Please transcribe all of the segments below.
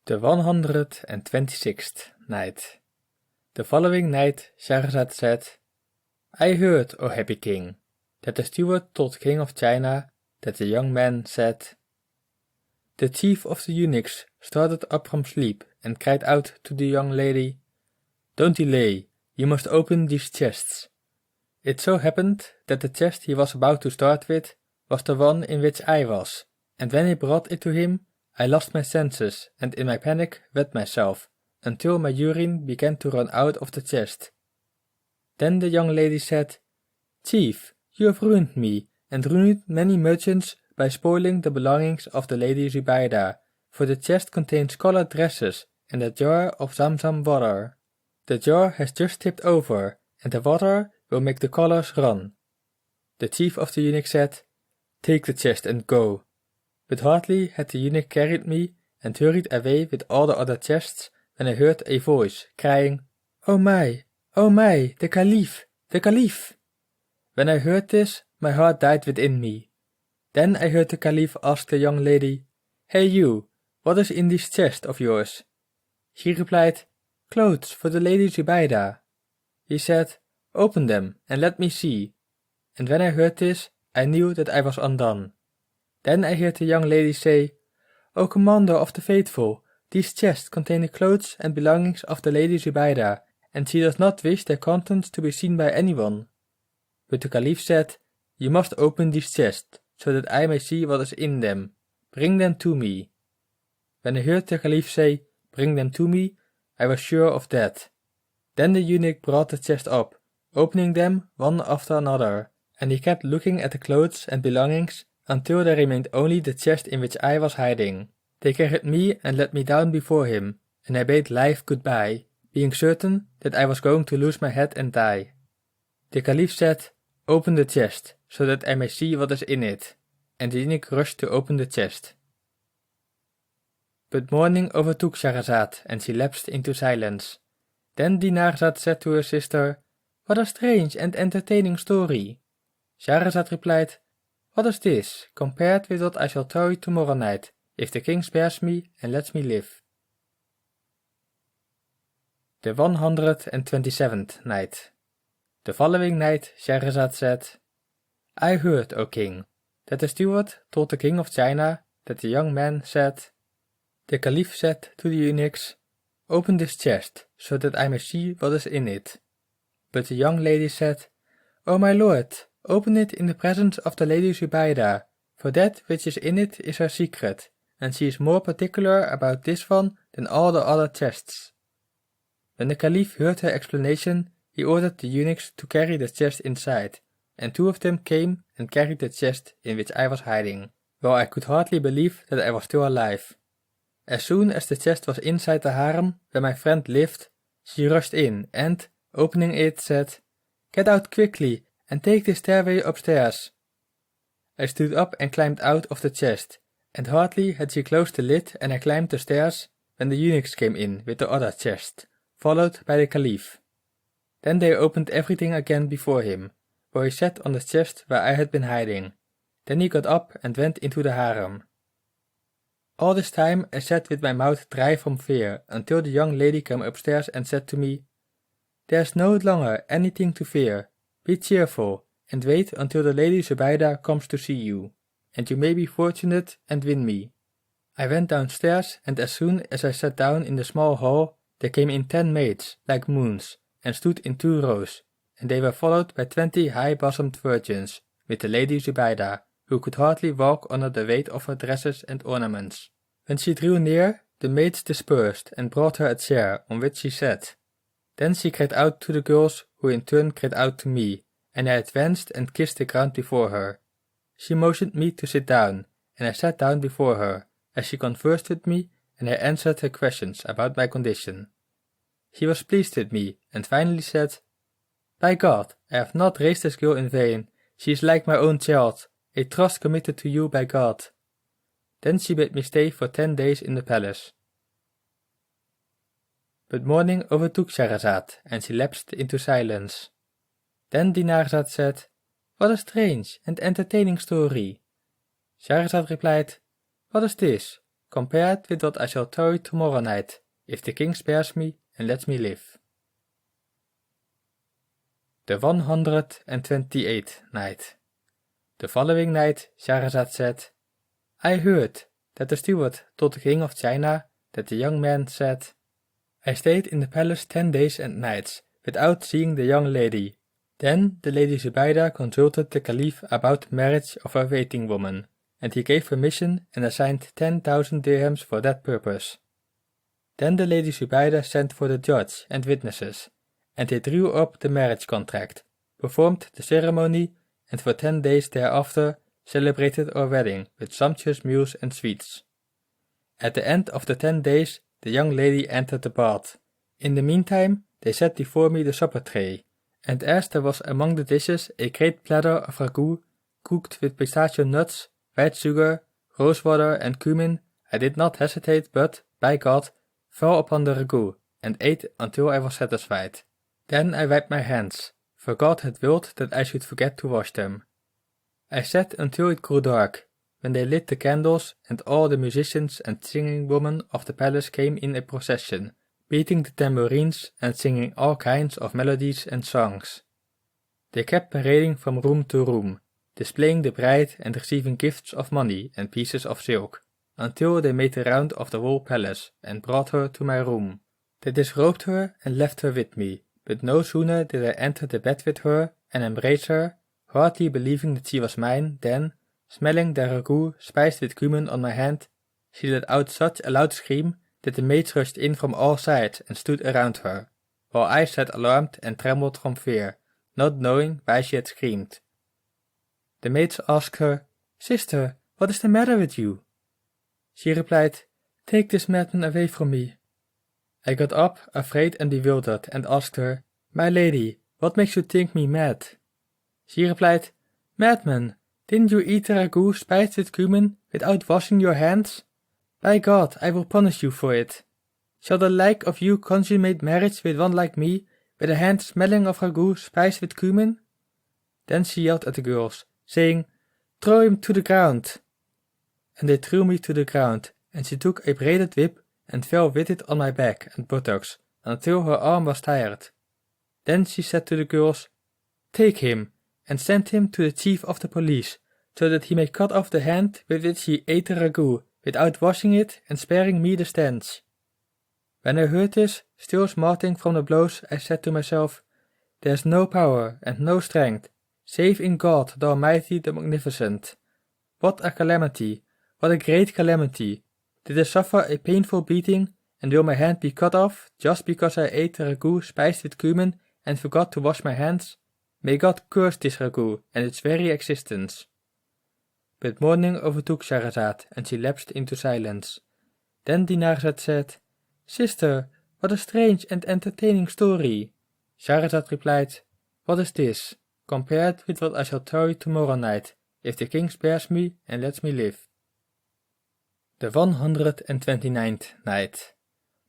The 126th night. The following night Shahrazad said, I heard, O happy king, that the steward told King of China that the young man said. The chief of the eunuchs started up from sleep and cried out to the young lady, Don't delay, you must open these chests. It so happened that the chest he was about to start with was the one in which I was, and when he brought it to him, I lost my senses and in my panic wet myself, until my urine began to run out of the chest. Then the young lady said, Chief, you have ruined me, and ruined many merchants by spoiling the belongings of the Lady Zubaydah, for the chest contains colored dresses and a jar of Zamzam water. The jar has just tipped over, and the water will make the colors run. The chief of the eunuchs said, Take the chest and go. But hardly had the eunuch carried me and hurried away with all the other chests when I heard a voice crying, Oh my, the Caliph, the Caliph! When I heard this, my heart died within me. Then I heard the Caliph ask the young lady, Hey you, what is in this chest of yours? She replied, Clothes for the Lady Zubaydah. He said, Open them and let me see. And when I heard this, I knew that I was undone. Then I heard the young lady say, O Commander of the Faithful, these chests contain the clothes and belongings of the Lady Zubaydah, and she does not wish their contents to be seen by anyone. But the Caliph said, You must open these chests, so that I may see what is in them. Bring them to me. When I heard the Caliph say, Bring them to me, I was sure of that. Then the eunuch brought the chest up, opening them one after another, and he kept looking at the clothes and belongings until there remained only the chest in which I was hiding. They carried me and let me down before him, and I bade life goodbye, being certain that I was going to lose my head and die. The Caliph said, Open the chest, so that I may see what is in it, and the eunuch rushed to open the chest. But morning overtook Shahrazad, and she lapsed into silence. Then Dinarzad said to her sister, What a strange and entertaining story! Shahrazad replied, What is this, compared with what I shall tell you tomorrow night, if the king spares me and lets me live? The 127th night. The following night Shahrazad said, I heard, O king, that the steward told the king of China that the young man said, The Caliph said to the eunuchs, Open this chest, so that I may see what is in it. But the young lady said, O my lord, open it in the presence of the Lady Zubaydah, for that which is in it is her secret, and she is more particular about this one than all the other chests. When the Caliph heard her explanation, he ordered the eunuchs to carry the chest inside, and two of them came and carried the chest in which I was hiding, while I could hardly believe that I was still alive. As soon as the chest was inside the harem where my friend lived, she rushed in and, opening it, said, Get out quickly and take the stairway upstairs. I stood up and climbed out of the chest, and hardly had she closed the lid and I climbed the stairs when the eunuchs came in with the other chest, followed by the Caliph. Then they opened everything again before him, where he sat on the chest where I had been hiding. Then he got up and went into the harem. All this time I sat with my mouth dry from fear until the young lady came upstairs and said to me, There is no longer anything to fear. Be cheerful, and wait until the Lady Zubaydah comes to see you, and you may be fortunate and win me. I went downstairs, and as soon as I sat down in the small hall, there came in 10 maids, like moons, and stood in 2 rows, and they were followed by 20 high-bosomed virgins, with the Lady Zubaydah, who could hardly walk under the weight of her dresses and ornaments. When she drew near, the maids dispersed and brought her a chair on which she sat. Then she cried out to the girls, who in turn cried out to me, and I advanced and kissed the ground before her. She motioned me to sit down, and I sat down before her, as she conversed with me, and I answered her questions about my condition. She was pleased with me, and finally said, By God, I have not raised this girl in vain. She is like my own child, a trust committed to you by God. Then she bade me stay for 10 days in the palace. But morning overtook Shahrazad, and she lapsed into silence. Then Dinarzad said, What a strange and entertaining story! Shahrazad replied, What is this, compared with what I shall tell you tomorrow night, if the king spares me and lets me live. The 128th night. The following night Shahrazad said, I heard that the steward told the king of China that the young man said, I stayed in the palace 10 days and nights, without seeing the young lady. Then the Lady Zubaydah consulted the caliph about the marriage of her waiting woman, and he gave permission and assigned 10,000 dirhams for that purpose. Then the Lady Zubaydah sent for the judge and witnesses, and they drew up the marriage contract, performed the ceremony, and for 10 days thereafter celebrated our wedding with sumptuous meals and sweets. At the end of the 10 days the young lady entered the bath. In the meantime they set before me the supper tray, and as there was among the dishes a great platter of ragout cooked with pistachio nuts, white sugar, rosewater and cumin, I did not hesitate but, by God, fell upon the ragout and ate until I was satisfied. Then I wiped my hands, for God had willed that I should forget to wash them. I sat until it grew dark, when they lit the candles and all the musicians and singing women of the palace came in a procession, beating the tambourines and singing all kinds of melodies and songs. They kept parading from room to room, displaying the bride and receiving gifts of money and pieces of silk, until they made the round of the whole palace and brought her to my room. They disrobed her and left her with me, but no sooner did I enter the bed with her and embrace her, hardly believing that she was mine, than, smelling the ragout spiced with cumin on my hand, she let out such a loud scream that the maids rushed in from all sides and stood around her, while I sat alarmed and trembled from fear, not knowing why she had screamed. The maids asked her, Sister, what is the matter with you? She replied, Take this madman away from me. I got up, afraid and bewildered, and asked her, My lady, what makes you think me mad? She replied, Madman, didn't you eat the ragout spiced with cumin without washing your hands? By God, I will punish you for it. Shall the like of you consummate marriage with one like me, with a hand smelling of ragout spiced with cumin? Then she yelled at the girls, saying, Throw him to the ground. And they threw me to the ground, and she took a braided whip and fell with it on my back and buttocks until her arm was tired. Then she said to the girls, Take him, and send him to the chief of the police, so that he may cut off the hand with which he ate the ragout, without washing it and sparing me the stench. When I heard this, still smarting from the blows, I said to myself, There is no power and no strength, save in God the Almighty the Magnificent. What a calamity, what a great calamity! Did I suffer a painful beating, and will my hand be cut off, just because I ate the ragout spiced with cumin and forgot to wash my hands? May God curse this ragout and its very existence. But morning overtook Shahrazad, and she lapsed into silence. Then Dinarzad said, Sister, what a strange and entertaining story. Shahrazad replied, What is this, compared with what I shall tell you tomorrow night, if the king spares me and lets me live? The 129th night.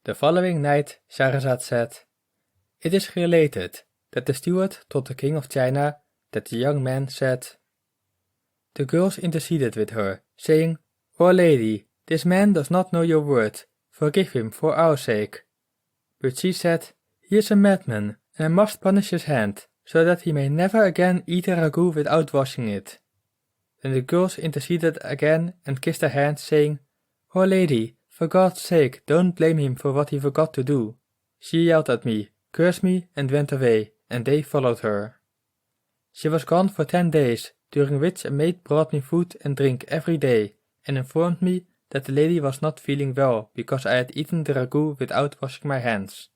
The following night Shahrazad said, It is related that the steward told the king of China that the young man said, The girls interceded with her, saying, O lady, this man does not know your word, forgive him for our sake. But she said, He is a madman, and I must punish his hand, so that he may never again eat a ragout without washing it. Then the girls interceded again and kissed her hand, saying, O lady, for God's sake, don't blame him for what he forgot to do. She yelled at me, cursed me, and went away, and they followed her. She was gone for 10 days, during which a maid brought me food and drink every day, and informed me that the lady was not feeling well because I had eaten the ragout without washing my hands.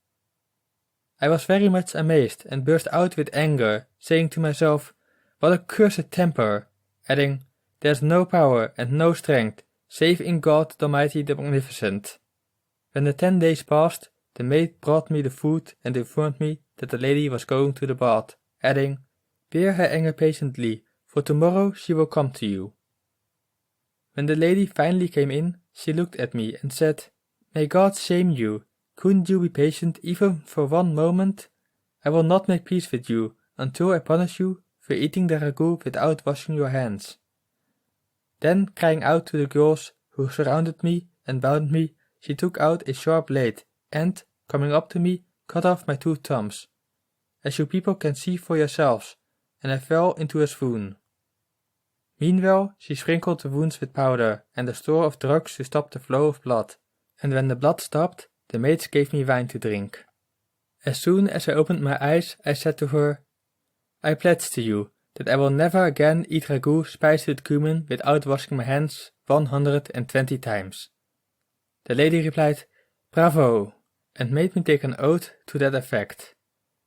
I was very much amazed and burst out with anger, saying to myself, What a cursed temper, adding, There is no power and no strength, save in God the Almighty the Magnificent. When the 10 days passed, the maid brought me the food and informed me that the lady was going to the bath, adding, Bear her anger patiently, for tomorrow she will come to you. When the lady finally came in, she looked at me and said, May God shame you, couldn't you be patient even for one moment? I will not make peace with you until I punish you for eating the ragout without washing your hands. Then crying out to the girls who surrounded me and bound me, she took out a sharp blade, and, coming up to me, cut off my 2 thumbs. As you people can see for yourselves, and I fell into a swoon. Meanwhile, she sprinkled the wounds with powder and a store of drugs to stop the flow of blood, and when the blood stopped, the maids gave me wine to drink. As soon as I opened my eyes, I said to her, I pledge to you that I will never again eat ragout spiced with cumin without washing my hands 120 times. The lady replied, Bravo, and made me take an oath to that effect.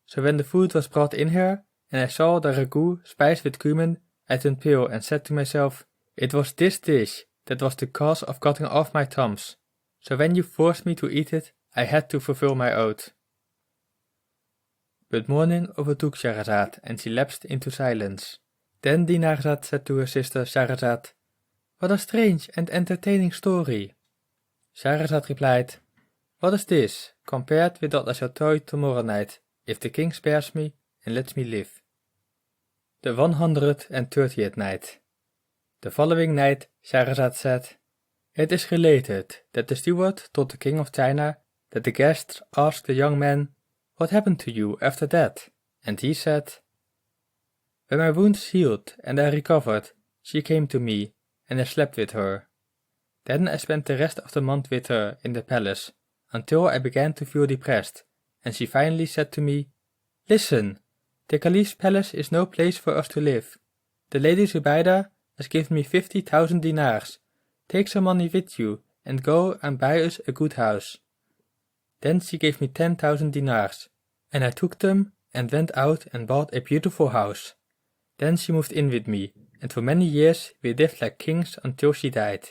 So when the food was brought in here, and I saw the ragout spiced with cumin, I turned pale and said to myself, it was this dish that was the cause of cutting off my thumbs. So when you forced me to eat it, I had to fulfill my oath. But morning overtook Scheherazade, and she lapsed into silence. Then Dinarzade said to her sister Scheherazade, What a strange and entertaining story. Scheherazade replied, What is this, compared with what I shall tell you tomorrow night, if the king spares me and lets me live? The 130th night. The following night Scheherazade said, It is related that the steward told the king of China that the guests asked the young man, What happened to you after that? And he said, When my wounds healed and I recovered, she came to me, and I slept with her. Then I spent the rest of the month with her in the palace, until I began to feel depressed, and she finally said to me, Listen, the Caliph's palace is no place for us to live. The Lady Zubaydah has given me 50,000 dinars. Take some money with you, and go and buy us a good house. Then she gave me 10,000 dinars, and I took them and went out and bought a beautiful house. Then she moved in with me, and for many years we lived like kings until she died.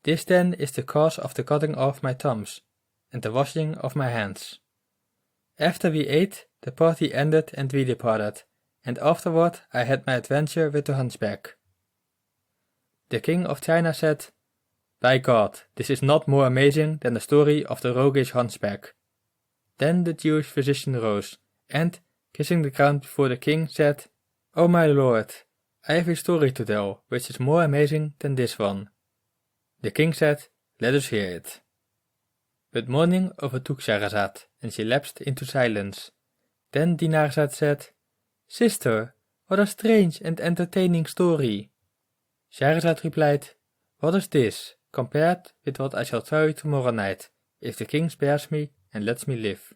This then is the cause of the cutting off my thumbs, and the washing of my hands. After we ate, the party ended and we departed, and afterward I had my adventure with the hunchback. The king of China said, By God, this is not more amazing than the story of the roguish hunchback. Then the Jewish physician rose, and, kissing the ground before the king, said, O my lord, I have a story to tell, which is more amazing than this one. The king said, Let us hear it. But morning overtook Scheherazade, and she lapsed into silence. Then Dinarzade said, Sister, what a strange and entertaining story. Scheherazade replied, What is this, compared with what I shall tell you tomorrow night, if the king spares me and lets me live?